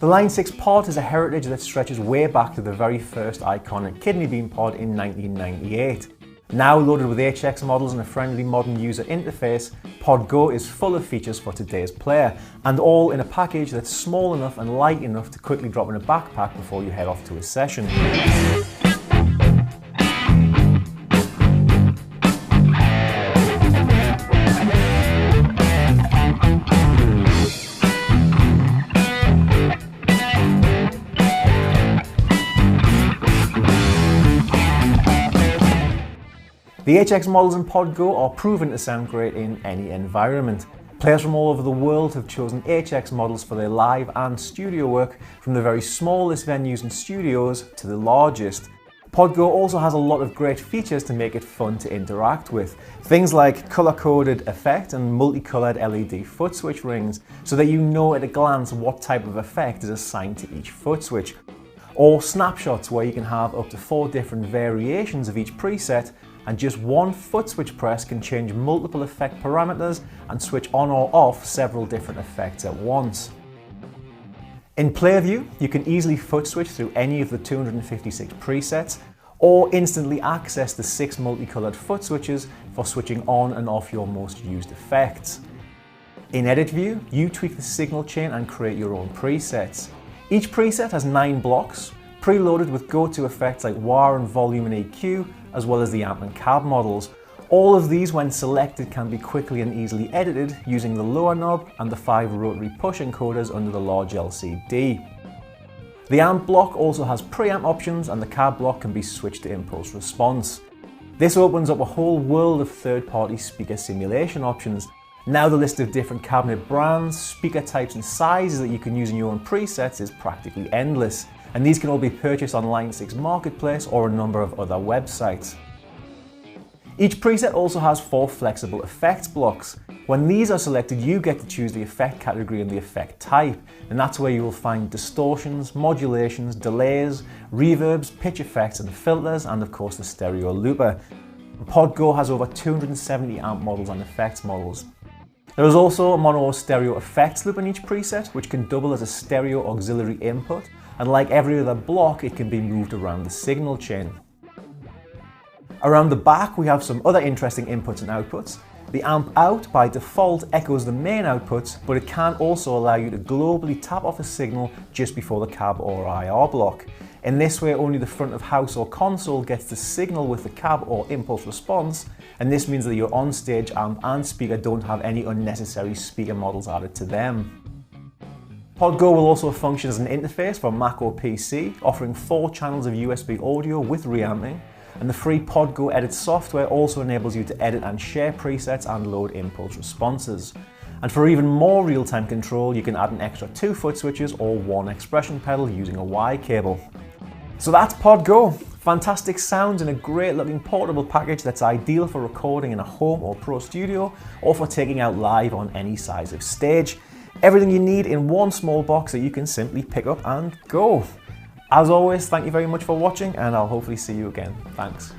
The Line 6 pod is a heritage that stretches way back to the very first iconic kidney bean pod in 1998. Now loaded with HX models and a friendly modern user interface, Pod Go is full of features for today's player, and all in a package that's small enough and light enough to quickly drop in a backpack before you head off to a session. The HX models in Pod Go are proven to sound great in any environment. Players from all over the world have chosen HX models for their live and studio work, from the very smallest venues and studios to the largest. Pod Go also has a lot of great features to make it fun to interact with. Things like colour-coded effect and multicoloured LED foot switch rings, so that you know at a glance what type of effect is assigned to each foot switch. Or snapshots, where you can have up to 4 different variations of each preset, and just one foot switch press can change multiple effect parameters and switch on or off several different effects at once. In player view, you can easily foot switch through any of the 256 presets, or instantly access the 6 multicolored foot switches for switching on and off your most used effects. In edit view, you tweak the signal chain and create your own presets. Each preset has 9 blocks, preloaded with go-to effects like wah and volume and EQ, as well as the amp and cab models. All of these, when selected, can be quickly and easily edited using the lower knob and the 5 rotary push encoders under the large LCD. The amp block also has preamp options, and the cab block can be switched to impulse response. This opens up a whole world of third-party speaker simulation options. Now the list of different cabinet brands, speaker types and sizes that you can use in your own presets is practically endless, and these can all be purchased on Line6 Marketplace or a number of other websites. Each preset also has 4 flexible effects blocks. When these are selected, you get to choose the effect category and the effect type, and that's where you will find distortions, modulations, delays, reverbs, pitch effects and filters, and of course the stereo looper. Pod Go has over 270 amp models and effects models. There is also a mono stereo effects loop in each preset, which can double as a stereo auxiliary input, and like every other block, it can be moved around the signal chain. Around the back, we have some other interesting inputs and outputs. The amp out by default echoes the main outputs, but it can also allow you to globally tap off a signal just before the cab or IR block. In this way, only the front of house or console gets the signal with the cab or impulse response, and this means that your on-stage amp and speaker don't have any unnecessary speaker models added to them. Pod Go will also function as an interface for Mac or PC, offering 4 channels of USB audio with reamping, and the free Pod Go Edit software also enables you to edit and share presets and load impulse responses. And for even more real-time control, you can add an extra 2 foot switches or 1 expression pedal using a Y cable. So that's Pod Go. Fantastic sounds and a great looking portable package that's ideal for recording in a home or pro studio, or for taking out live on any size of stage. Everything you need in one small box that you can simply pick up and go. As always, thank you very much for watching, and I'll hopefully see you again. Thanks.